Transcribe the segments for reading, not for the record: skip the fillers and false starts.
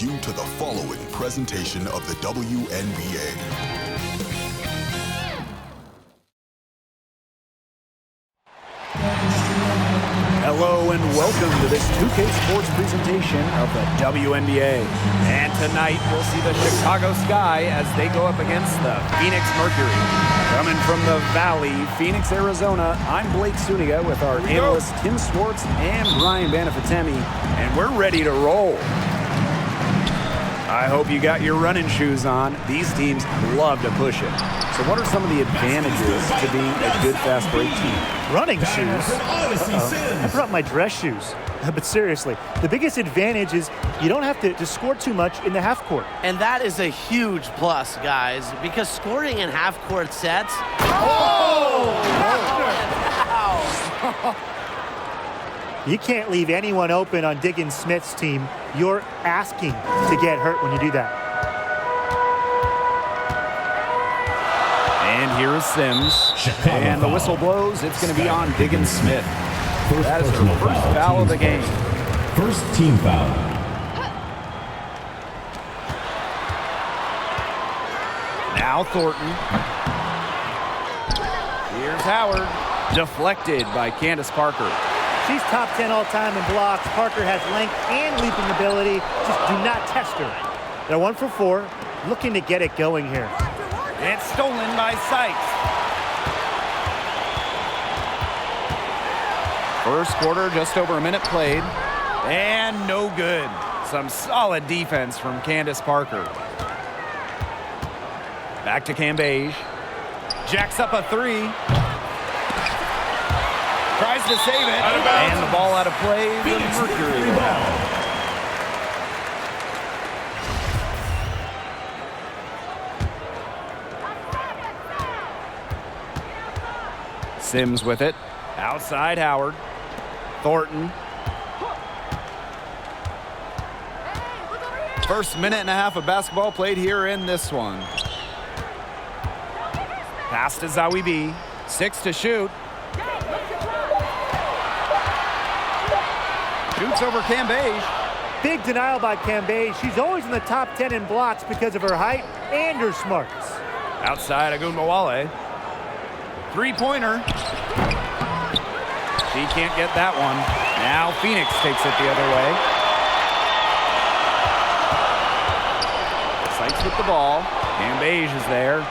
you to the following presentation of the WNBA. Hello and welcome to this 2K Sports presentation of the WNBA. And tonight we'll see the Chicago Sky as they go up against the Phoenix Mercury. Coming from the Valley, Phoenix, Arizona, I'm Blake Suniga with our analysts Tim Swartz and Brian Banafitemi, and we're ready to roll. I hope you got your running shoes on. These teams love to push it. So what are some of the advantages to being a good fast break team? Running shoes? I brought my dress shoes. But seriously, the biggest advantage is you don't have to score too much in the half court. And that is a huge plus, guys, because scoring in half court sets. You can't leave anyone open on Diggin Smith's team. You're asking to get hurt when you do that. And here is Sims. And the whistle blows. It's going to be on Diggin Smith. That is her first foul of the game. First team foul. Now Thornton. Here's Howard. Deflected by Candace Parker. She's top 10 all-time in blocks. Parker has length and leaping ability. Just do not test her. They're 1 for 4, looking to get it going here. It's stolen by Sykes. First quarter, just over a minute played. And no good. Some solid defense from Candace Parker. Back to Cambage. Jacks up a three. Tries to save it. And the ball out of play. The Mercury. Sims with it. Outside Howard. Thornton. First minute and a half of basketball played here in this one. Pass to Zawi B. 6 to shoot. Shoots over Cambage. Big denial by Cambage. She's always in the top 10 in blocks because of her height and her smarts. Outside Agunmawale. Three-pointer. She can't get that one. Now Phoenix takes it the other way. Sykes with the ball. Cambage is there.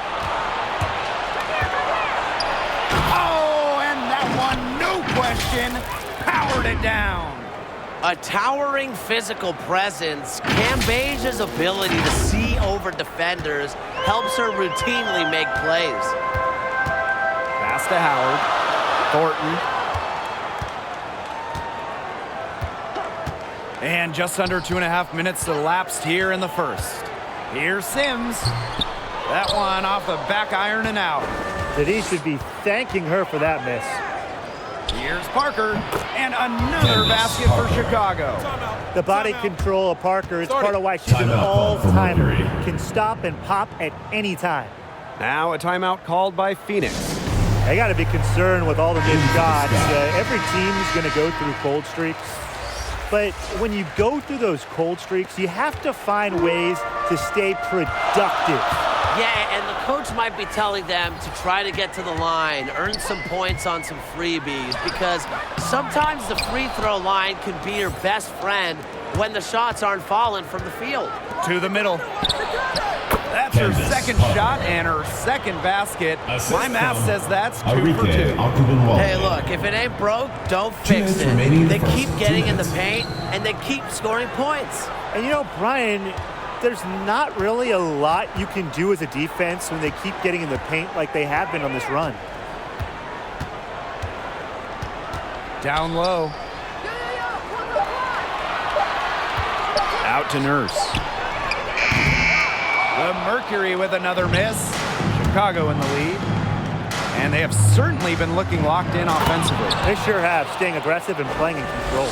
Oh, and that one, no question, powered it down. A towering physical presence, Cambage's ability to see over defenders helps her routinely make plays. Pass to Howard. Thornton. And just under 2.5 minutes elapsed here in the first. Here's Sims. That one off the back iron and out. Denise should be thanking her for that miss. Here's Parker. And another basket for Chicago. The body control of Parker is part of why she's an all-timer. Can stop and pop at any time. Now a timeout called by Phoenix. They got to be concerned with all the missed shots. Every team is going to go through cold streaks. But when you go through those cold streaks, you have to find ways to stay productive. Yeah, and the coach might be telling them to try to get to the line, earn some points on some freebies, because sometimes the free throw line can be your best friend when the shots aren't falling from the field. To the middle. That's her second shot and her second basket. My math says that's 2 for 2. Hey, look, if it ain't broke, don't fix it. They keep getting in the paint, and they keep scoring points. And you know, Brian, there's not really a lot you can do as a defense when they keep getting in the paint like they have been on this run. Down low. Out to Nurse. The Mercury with another miss. Chicago in the lead. And they have certainly been looking locked in offensively. They sure have, staying aggressive and playing in control.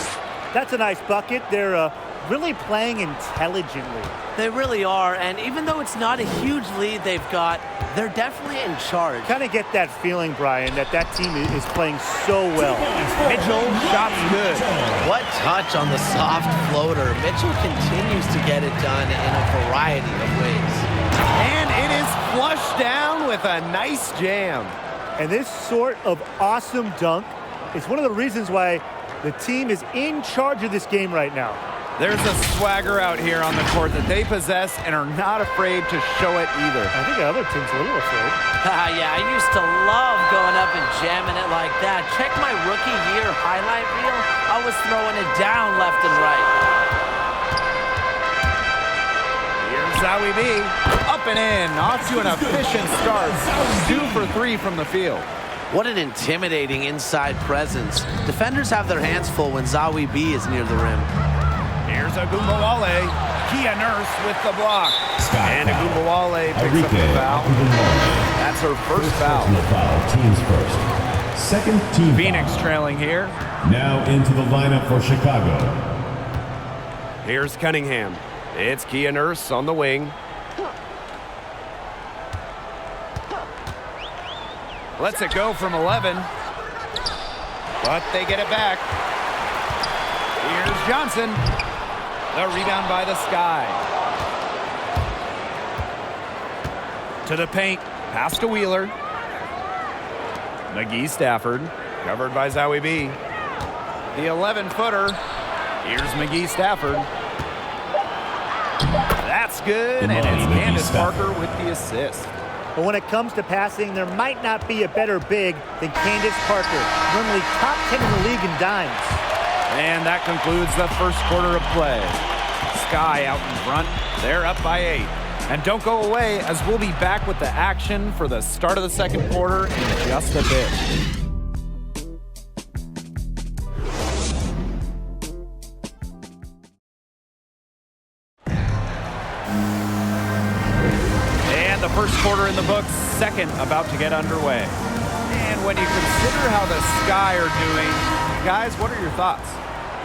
That's a nice bucket. They're really playing intelligently. They really are, and even though it's not a huge lead they've got, they're definitely in charge. Kind of get that feeling, Brian, that team is playing so well. Mitchell, shot's good. What touch on the soft floater. Mitchell continues to get it done in a variety of ways. And it is flushed down with a nice jam. And this sort of awesome dunk is one of the reasons why the team is in charge of this game right now. There's a swagger out here on the court that they possess and are not afraid to show it either. I think the other team's a little afraid. Yeah, I used to love going up and jamming it like that. Check my rookie year highlight reel. I was throwing it down left and right. Here's Zowie B. Up and in. Off to an efficient start. 2 for 3 from the field. What an intimidating inside presence. Defenders have their hands full when Zowie B is near the rim. Here's Agumbawale. Kia Nurse with the block. And Agumbawale picks up the foul. That's her first foul. Foul, teams first. Second team Phoenix foul. trailing here. Now into the lineup for Chicago. Here's Cunningham. It's Kia Nurse on the wing. Lets it go from 11. But they get it back. Here's Johnson. The rebound by the Sky. To the paint. Pass to Wheeler. McGee Stafford. Covered by Zowie B. The 11-footer. Here's McGee Stafford. That's good. And it's Candace Parker with the assist. But when it comes to passing, there might not be a better big than Candace Parker, normally top 10 in the league in dimes. And that concludes the first quarter of play. Sky out in front. They're up by 8. And don't go away, as we'll be back with the action for the start of the second quarter in just a bit. And the first quarter in the books, second about to get underway. And when you consider how the Sky are doing, guys, what are your thoughts?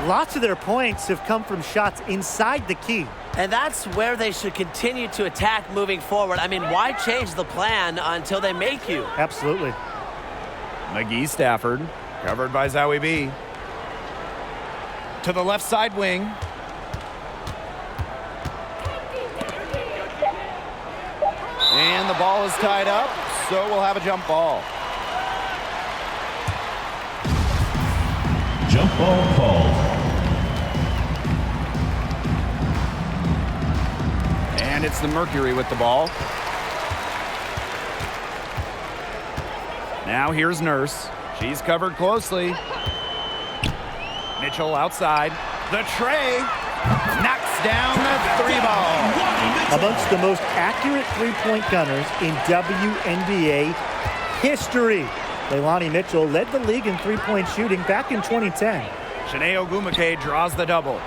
Lots of their points have come from shots inside the key. And that's where they should continue to attack moving forward. I mean, why change the plan until they make you? Absolutely. McGee Stafford, covered by Zowie B. To the left side wing. And the ball is tied up, so we'll have a jump ball. Jump ball called. And it's the Mercury with the ball. Now here's Nurse. She's covered closely. Mitchell outside. The tray knocks down the 3 ball. Amongst the most accurate three-point gunners in WNBA history. Leilani Mitchell led the league in three-point shooting back in 2010. Shanae Ogwumike draws the double.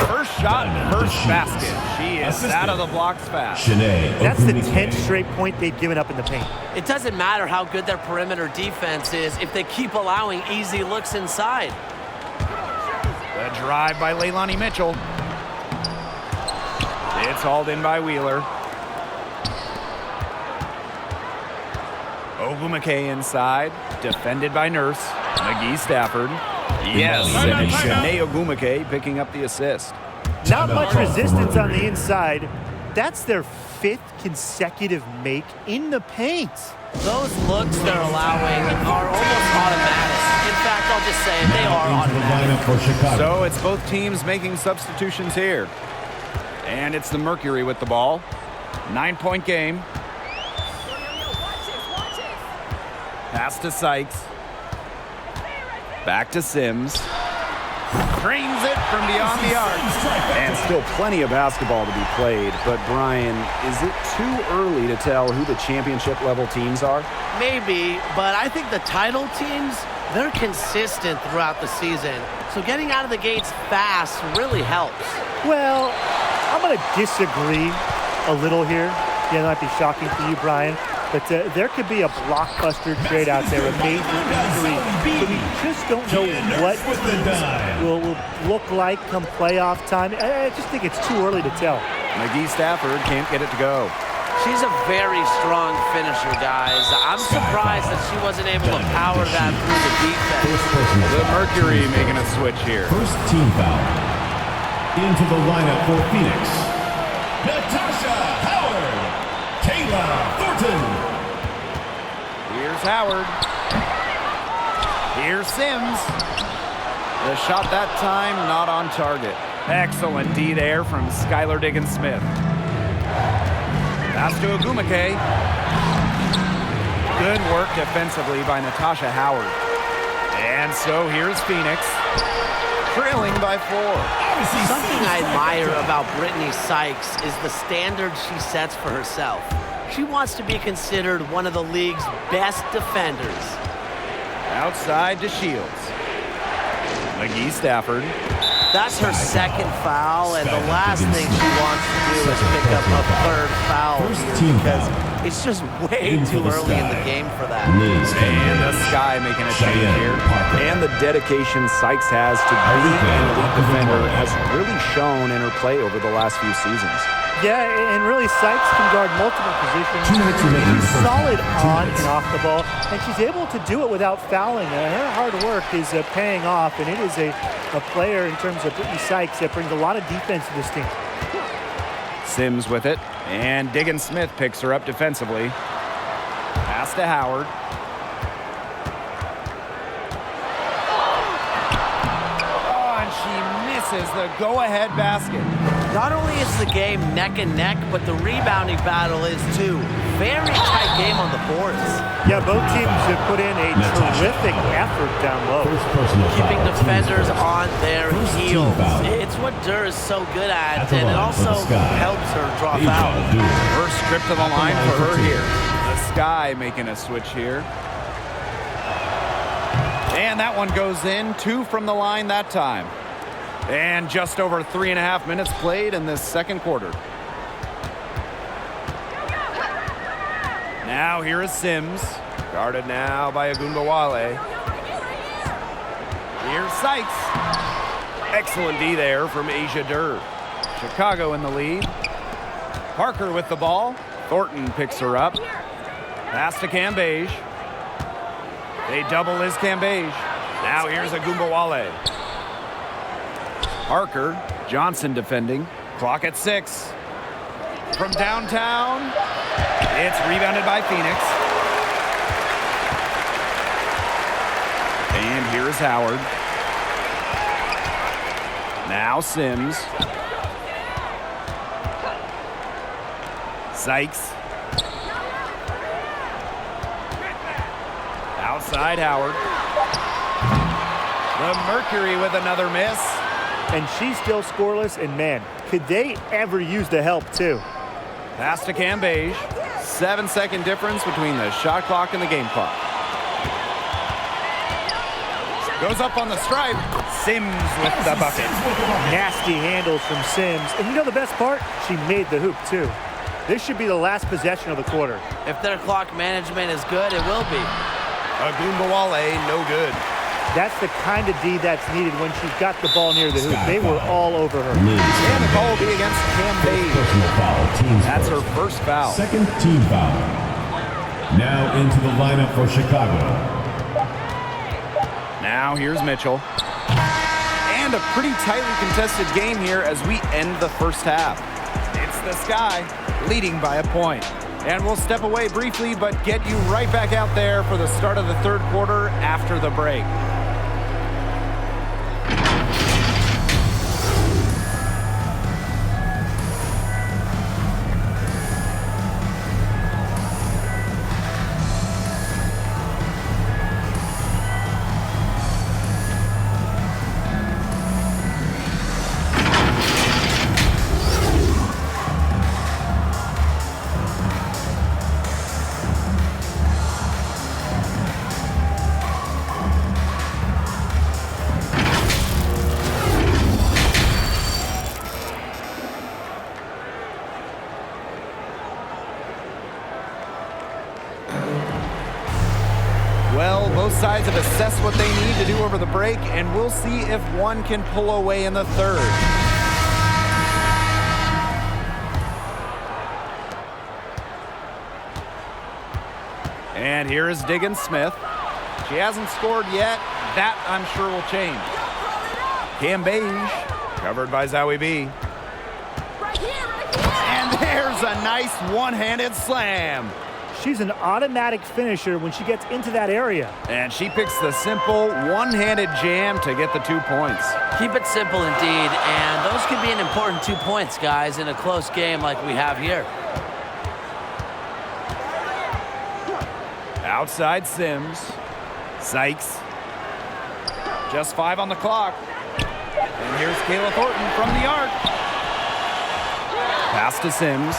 First shot, first basket. She is out of the blocks fast. That's the 10th straight point they've given up in the paint. It doesn't matter how good their perimeter defense is if they keep allowing easy looks inside. The drive by Leilani Mitchell. It's hauled in by Wheeler. Ogwumike inside, defended by Nurse. McGee Stafford. Yes, and Shanae Ogwumike picking up the assist. Not much resistance on the inside. That's their 5th consecutive make in the paint. Those looks they're allowing are almost automatic. In fact, I'll just say they are automatic. So it's both teams making substitutions here. And it's the Mercury with the ball. 9-point game. Pass to Sykes. Back to Sims. Drains it from beyond the arc. And still plenty of basketball to be played. But Brian, is it too early to tell who the championship level teams are? Maybe, but I think the title teams, they're consistent throughout the season. So getting out of the gates fast really helps. Well, I'm going to disagree a little here. Yeah, that might be shocking for you, Brian. But there could be a blockbuster trade out there, a major injury. So we just don't know what will look like come playoff time. I just think it's too early to tell. McGee Stafford can't get it to go. She's a very strong finisher, guys. I'm surprised that she wasn't able to power that through the defense. The Mercury making a switch here. First team foul. Into the lineup for Phoenix, Natasha Howard, Kayla Thornton. Here's Howard. Here's Sims. The shot that time not on target. Excellent D there from Skylar Diggins-Smith. Pass to Agumake. Good work defensively by Natasha Howard. And so here's Phoenix, trailing by 4. Something I admire about Brittany Sykes is the standard she sets for herself. She wants to be considered one of the league's best defenders. Outside to Shields. McGee Stafford. That's her second foul, and the last thing she wants to do is pick up a third foul here because it's just way too early in the game for that. And the Sky making a change here. And the dedication Sykes has to being an elite defender has really shown in her play over the last few seasons. Yeah, and really Sykes can guard multiple positions. She's solid on and off the ball, and she's able to do it without fouling. Her hard work is paying off, and it is a player in terms of Brittany Sykes that brings a lot of defense to this team. Sims with it, and Diggins-Smith picks her up defensively. Pass to Howard. Oh, and she misses the go-ahead basket. Not only is the game neck and neck, but the rebounding battle is too. Very tight game on the boards. Yeah, both teams have put in a terrific effort down low. Keeping defenders on their heels. It's what Durr is so good at, and it also helps her draw fouls. First trip to the line for her here. The Sky making a switch here. And that one goes in. 2 from the line that time. And just over 3.5 minutes played in this second quarter. Now here is Sims. Guarded now by Agunbawale. Here's Sykes. Excellent D there from Asia Durr. Chicago in the lead. Parker with the ball. Thornton picks her up. Pass to Cambage. They double his Cambage. Now here's Agunbawale. Parker, Johnson defending. Clock at 6. From downtown, it's rebounded by Phoenix. And here's Howard. Now Sims. Sykes. Outside Howard. The Mercury with another miss. And she's still scoreless, and man, could they ever use the help too? Pass to Cambage. 7-second difference between the shot clock and the game clock. Goes up on the stripe. Sims with the bucket. Nasty handles from Sims. And you know the best part? She made the hoop too. This should be the last possession of the quarter. If their clock management is good, it will be. Agunbawale, no good. That's the kind of D that's needed when she's got the ball near the hoop. They were all over her. And the call will be against Cambage. That's her first foul. Second team foul. Now into the lineup for Chicago. Now here's Mitchell. And a pretty tightly contested game here as we end the first half. It's the Sky leading by a point. And we'll step away briefly, but get you right back out there for the start of the third quarter after the break. Both sides have assessed what they need to do over the break, and we'll see if one can pull away in the third. And here is Diggins Smith. She hasn't scored yet. That, I'm sure, will change. Cam Beige, covered by Zowie B. And there's a nice one-handed slam. She's an automatic finisher when she gets into that area. And she picks the simple one-handed jam to get the 2 points. Keep it simple indeed, and those could be an important 2 points, guys, in a close game like we have here. Outside Sims. Sykes. Just 5 on the clock. And here's Kayla Thornton from the arc. Pass to Sims.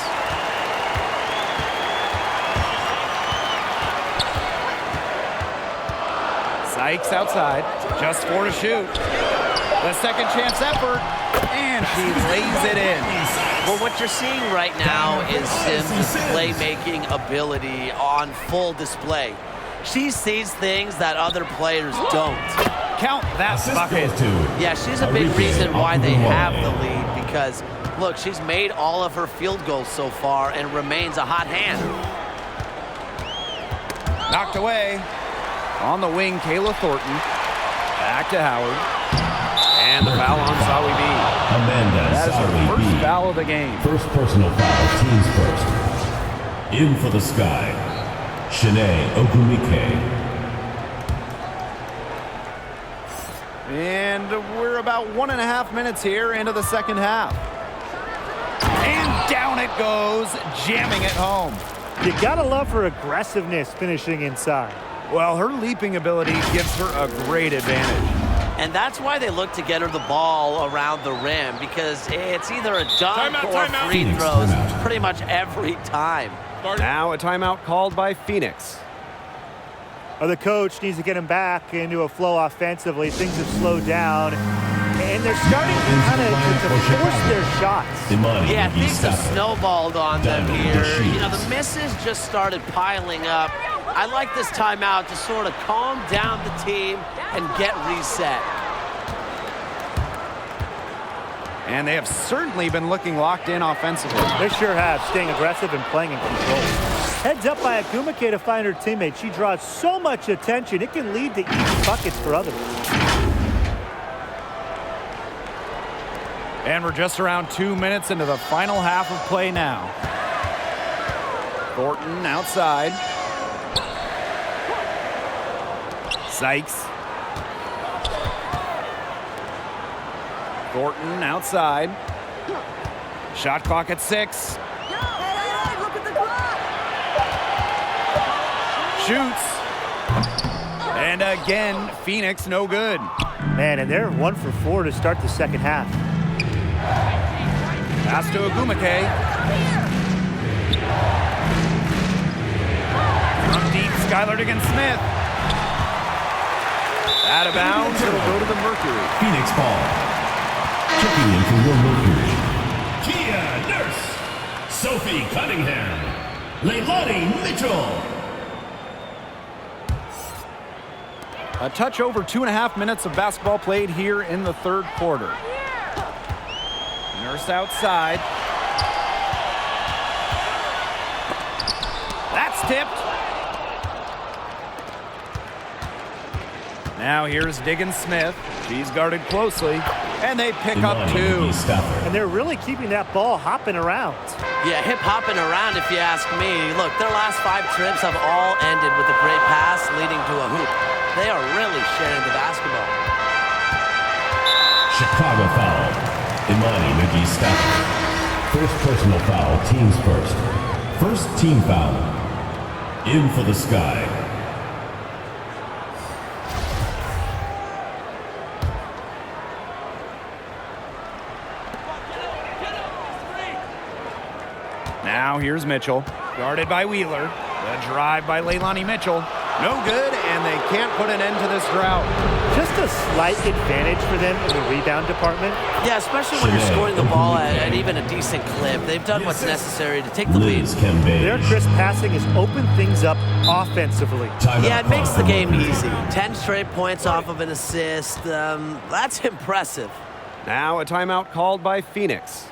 Sykes outside. Just 4 to shoot. The second chance effort. And she lays it in. Well, what you're seeing right now is Sims' playmaking ability on full display. She sees things that other players don't. Count that bucket. Yeah, she's a big reason why they have the lead because, look, she's made all of her field goals so far and remains a hot hand. Knocked away. On the wing, Kayla Thornton. Back to Howard. And the foul on Zowie B. That is her first foul of the game. First personal foul, teams first. In for the Sky, Shanae Ogumike. And we're about 1.5 minutes here into the second half. And down it goes, jamming it home. You gotta love her aggressiveness finishing inside. Well, her leaping ability gives her a great advantage. And that's why they look to get her the ball around the rim because it's either a dunk or free throws pretty much every time. Now a timeout called by Phoenix. The coach needs to get him back into a flow offensively. Things have slowed down, and they're starting to kind of force their shots. Yeah, things have snowballed on them here. You know, the misses just started piling up. I like this timeout to sort of calm down the team and get reset. And they have certainly been looking locked in offensively. They sure have, staying aggressive and playing in control. Heads up by Ogumike to find her teammate. She draws so much attention, it can lead to easy buckets for others. And we're just around 2 minutes into the final half of play now. Thornton outside. Sykes. Thornton outside. Shot clock at 6. Shoots. And again, Phoenix no good. Man, and they're 1 for 4 to start the second half. Pass to Ogumike. From deep, Skylar Diggins-Smith. Out of bounds, it'll go to the Mercury. Phoenix ball. Checking in for your Mercury. Kia Nurse. Sophie Cunningham. Leilani Mitchell. A touch over 2.5 minutes of basketball played here in the third quarter. Nurse outside. That's tipped. Now here's Diggins-Smith. She's guarded closely. And they pick up 2. And they're really keeping that ball hopping around. Yeah, hip hopping around if you ask me. Look, their last 5 trips have all ended with a great pass leading to a hoop. They are really sharing the basketball. Chicago foul. Imani McGee-Stafford. First personal foul, teams first. First team foul. In for the Sky. Now here's Mitchell. Guarded by Wheeler. The drive by Leilani Mitchell. No good, and and they can't put an end to this drought. Just a slight advantage for them in the rebound department. Yeah, especially when you're scoring the ball at even a decent clip. They've done what's necessary to take the lead. Their crisp passing has opened things up offensively. Yeah, it makes the game easy. 10 straight points off of an assist. That's impressive. Now a timeout called by Phoenix.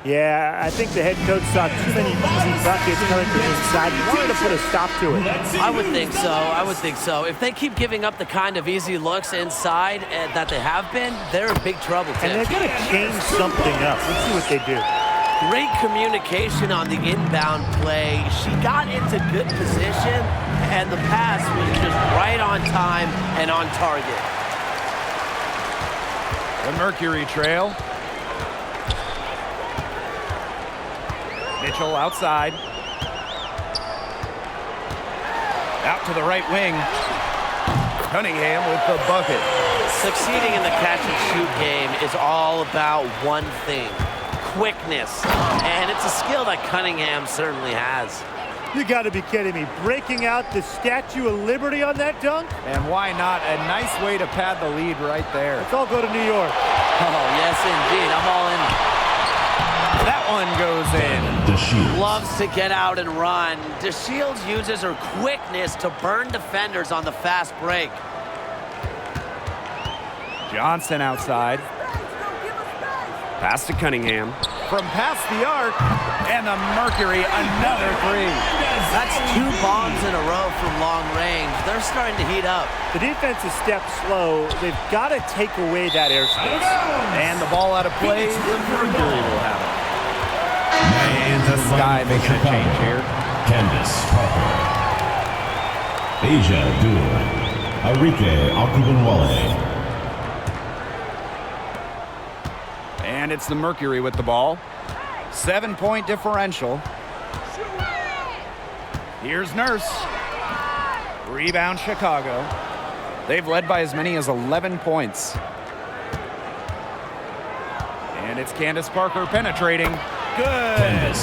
Yeah, I think the head coach saw too many easy buckets coming from inside. He wanted to put a stop to it. I would think so. I would think so. If they keep giving up the kind of easy looks inside that they have been, they're in big trouble, Tim. And they're going to change something up. Let's see what they do. Great communication on the inbound play. She got into good position, and the pass was just right on time and on target. The Mercury trail. Mitchell outside. Out to the right wing. Cunningham with the bucket. Succeeding in the catch-and-shoot game is all about one thing: quickness. And it's a skill that Cunningham certainly has. You got to be kidding me. Breaking out the Statue of Liberty on that dunk? And why not? A nice way to pad the lead right there. Let's all go to New York. Oh, yes, indeed. I'm all in. That one goes in. Loves to get out and run. DeShields uses her quickness to burn defenders on the fast break. Johnson outside. Pass to Cunningham. From past the arc. And the Mercury, another three. That's 2 bombs in a row from long range. They're starting to heat up. The defense is stepped slow. They've got to take away that airspace. And the ball out of play. The Mercury will have it. And the Sky making a change here. Candace Parker. Asia Dur. Arike Akubanwale. And it's the Mercury with the ball. 7-point differential. Here's Nurse. Rebound Chicago. They've led by as many as 11 points. And it's Candace Parker penetrating. Good.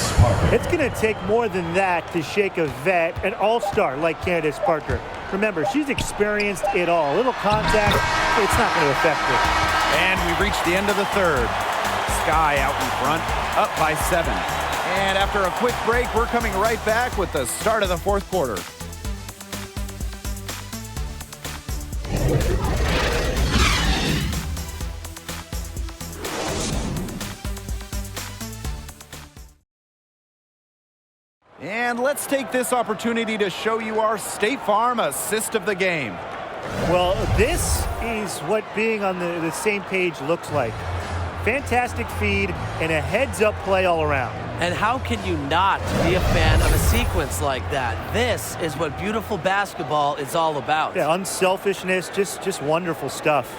It's going to take more than that to shake a vet, an all-star like Candace Parker. Remember, she's experienced it all. A little contact, it's not going to affect her. And we've reached the end of the third. Sky out in front, up by 7. And after a quick break, we're coming right back with the start of the fourth quarter. And let's take this opportunity to show you our State Farm assist of the game. Well, this is what being on the same page looks like. Fantastic feed and a heads-up play all around. And how can you not be a fan of a sequence like that? This is what beautiful basketball is all about. Yeah, unselfishness, just wonderful stuff.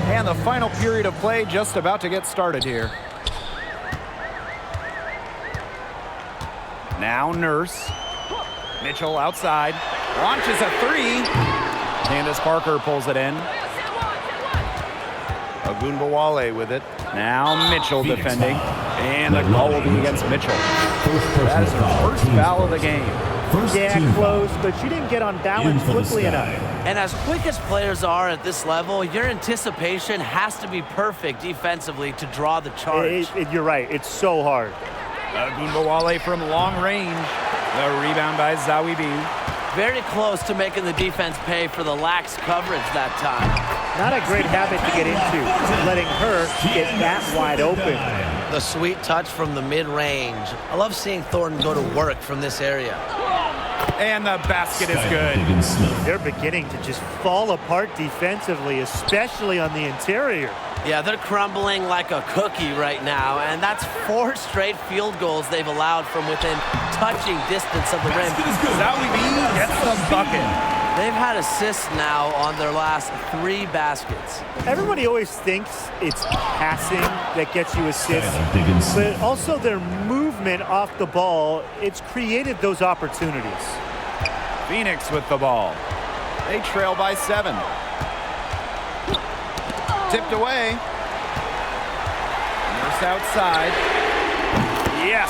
And the final period of play just about to get started here. Now Nurse. Mitchell outside. Launches a three. Candace Parker pulls it in. Ogunbowale with it. Now Mitchell defending. And the call will be against Mitchell. That is her first foul of the game. Yeah, close, but she didn't get on balance quickly enough. And as quick as players are at this level, your anticipation has to be perfect defensively to draw the charge. You're right. It's so hard. Ogunbowale from long range. The rebound by Zawi B. Very close to making the defense pay for the lax coverage that time. Not a great habit to get into, letting her get that wide open. The sweet touch from the mid-range. I love seeing Thornton go to work from this area. And the basket is good. They're beginning to just fall apart defensively, especially on the interior. Yeah, they're crumbling like a cookie right now, and that's 4 straight field goals they've allowed from within touching distance of the rim. Zawi B gets the bucket. They've had assists now on their last 3 baskets. Everybody always thinks it's passing that gets you assists, but also their movement off the ball, it's created those opportunities. Phoenix with the ball. They trail by 7. Tipped away. Nurse outside. Yes.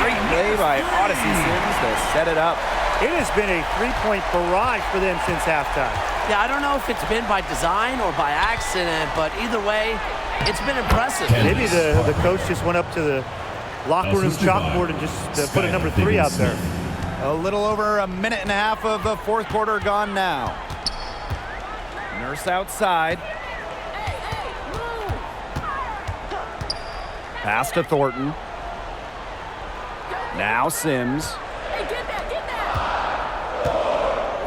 Great play by Odyssey Sims to set it up. It has been a three-point barrage for them since halftime. Yeah, I don't know if it's been by design or by accident, but either way, it's been impressive. Maybe the coach just went up to the locker room chalkboard and just put a number 3 out there. A little over a minute and a half of the fourth quarter gone now. Nurse outside. Pass to Thornton. Now Sims.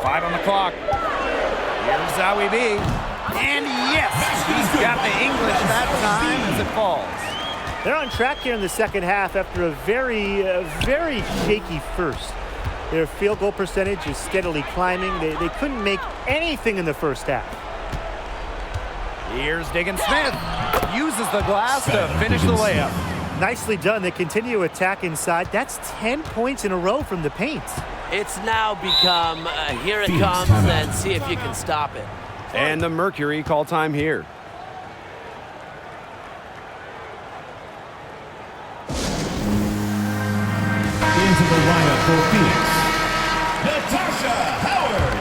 5 on the clock. Here's Zowie B. And yes, he's got the English that time as it falls. They're on track here in the second half after a very shaky first. Their field goal percentage is steadily climbing. They couldn't make anything in the first half. Here's Diggins-Smith. Uses the glass to finish the layup. Nicely done. They continue to attack inside. That's 10 points in a row from the paint. It's now become, here it comes, and see if you can stop it. And the Mercury call time here. Into the lineup for Phoenix, Natasha Howard,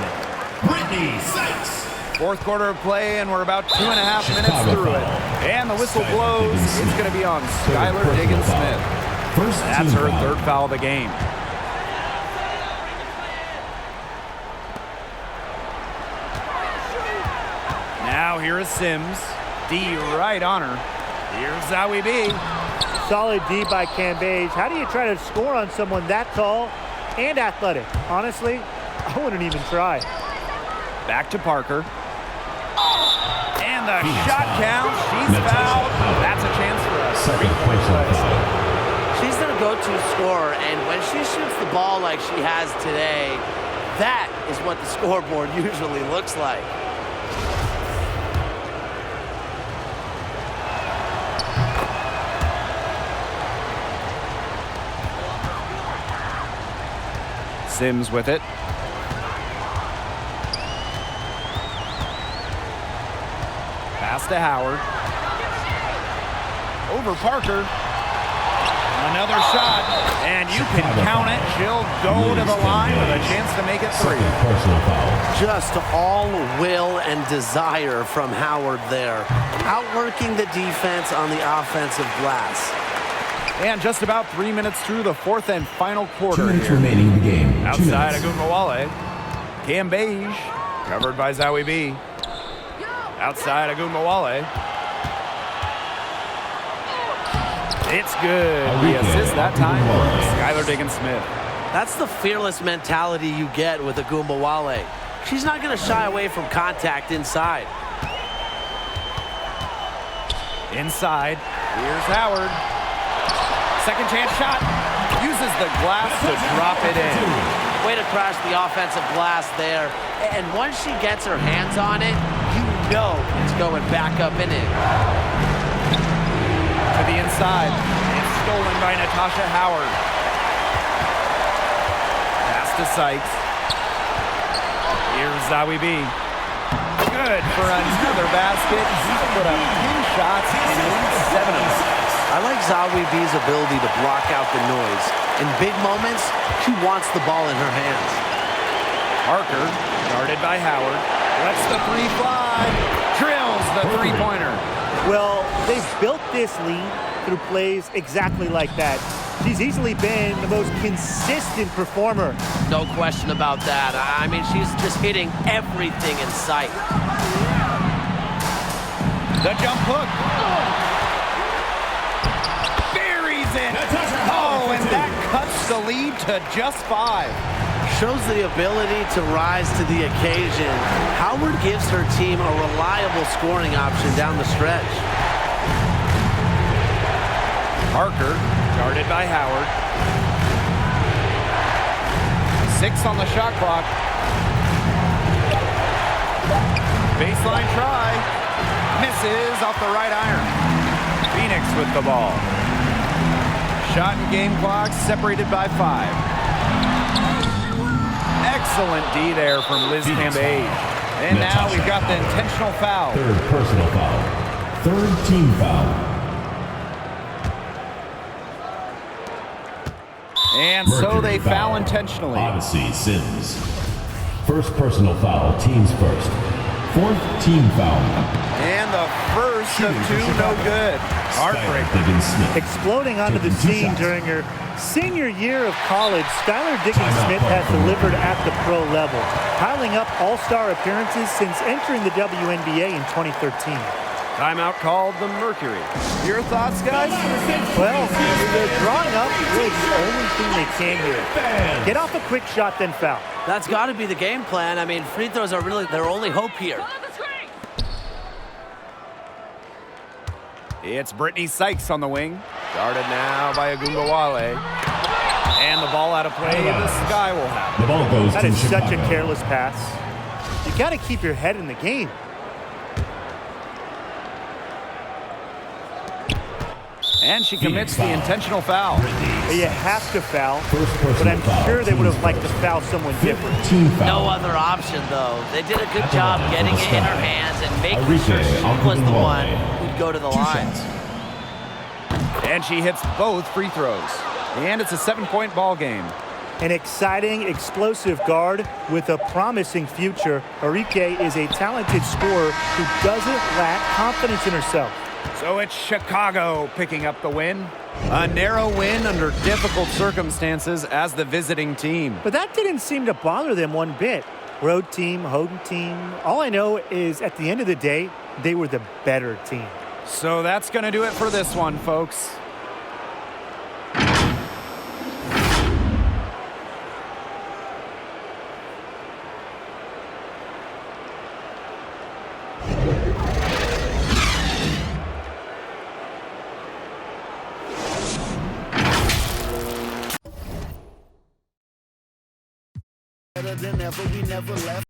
Brittany Sykes. Fourth quarter of play, and we're about 2.5 minutes through it. And the whistle blows. It's going to be on Skylar Diggins-Smith. That's her third foul of the game. Now here is Sims. D right on her. Here's Zowie B. Solid D by Cambage. How do you try to score on someone that tall and athletic? Honestly, I wouldn't even try. Back to Parker. And the shot count. She's fouled. That's a chance for us. Second personal foul. She's their go-to scorer, and when she shoots the ball like she has today, that is what the scoreboard usually looks like. Sims with it. Pass to Howard. Over Parker. Another shot, and you can count it. She'll go to the line with a chance to make it 3. Personal foul. Just all will and desire from Howard there. Outworking the defense on the offensive glass. And just about 3 minutes through the fourth and final 2 quarter minutes here. remaining in the game. Outside of Agunmawale. Cambage, covered by Zowie B. Outside of Agunmawale. It's good. The assist that time for Skylar Diggins-Smith. That's the fearless mentality you get with Agunmawale. She's not going to shy away from contact inside. Inside, here's Howard. Second chance shot. Uses the glass to drop it in. Way to crash the offensive glass there. And once she gets her hands on it, you know it's going back up and in. To the inside. It's stolen by Natasha Howard. Pass to Sykes. Here's Zowie B. Good for another basket. He's put up 10 shots and wins 7 of them. I like Zowie B's ability to block out the noise. In big moments, she wants the ball in her hands. Parker, guarded by Howard, lets the 3 fly, drills the 3-pointer. Well, they've built this lead through plays exactly like that. She's easily been the most consistent performer. No question about that. I mean, she's just hitting everything in sight. The jump hook. Buries it. Oh, and that cuts the lead to just 5. Shows the ability to rise to the occasion. Howard gives her team a reliable scoring option down the stretch. Parker, guarded by Howard. 6 on the shot clock. Baseline try. Misses off the right iron. Phoenix with the ball. Shot and game clock separated by 5. Excellent D there from Liz Cambage. And now we've got the intentional foul. Third personal foul. Third team foul. And so Mercury they foul foul. intentionally. Odyssey sins. First personal foul, teams first. Fourth team foul. And the first of two, no good. Heartbreaker. Diggins Smith. Exploding onto the Taking 2 scene shots. during her senior year of college, Skylar Diggins Timeout Smith call has from delivered Mercury. at the pro level, piling up all-star appearances since entering the WNBA in 2013. Timeout called the Mercury. Your thoughts, guys? Well, they're drawing up really the only thing they can here. Get off a quick shot, then foul. That's got to be the game plan. I mean, free throws are really their only hope here. It's Brittany Sykes on the wing. Guarded now by Agungawale. And the ball out of play. The Sky will have it. The ball goes That to is Chicago. such a careless pass. You got to keep your head in the game. And she commits the foul. intentional foul. You have to foul, First personal but I'm foul, sure they would have teams liked to first. foul someone different. Team No foul. other option, though. They did a good At the job line getting for it the in her Sky. hands and making Enrique sure she was the one Agungawale. who'd go to the 2 line. shots. And she hits both free throws. And it's a 7-point ball game. An exciting, explosive guard with a promising future. Enrique is a talented scorer who doesn't lack confidence in herself. So it's Chicago picking up the win. A narrow win under difficult circumstances as the visiting team. But that didn't seem to bother them one bit. Road team, home team. All I know is at the end of the day, they were the better team. So that's going to do it for this one, folks. Better than ever, we never left.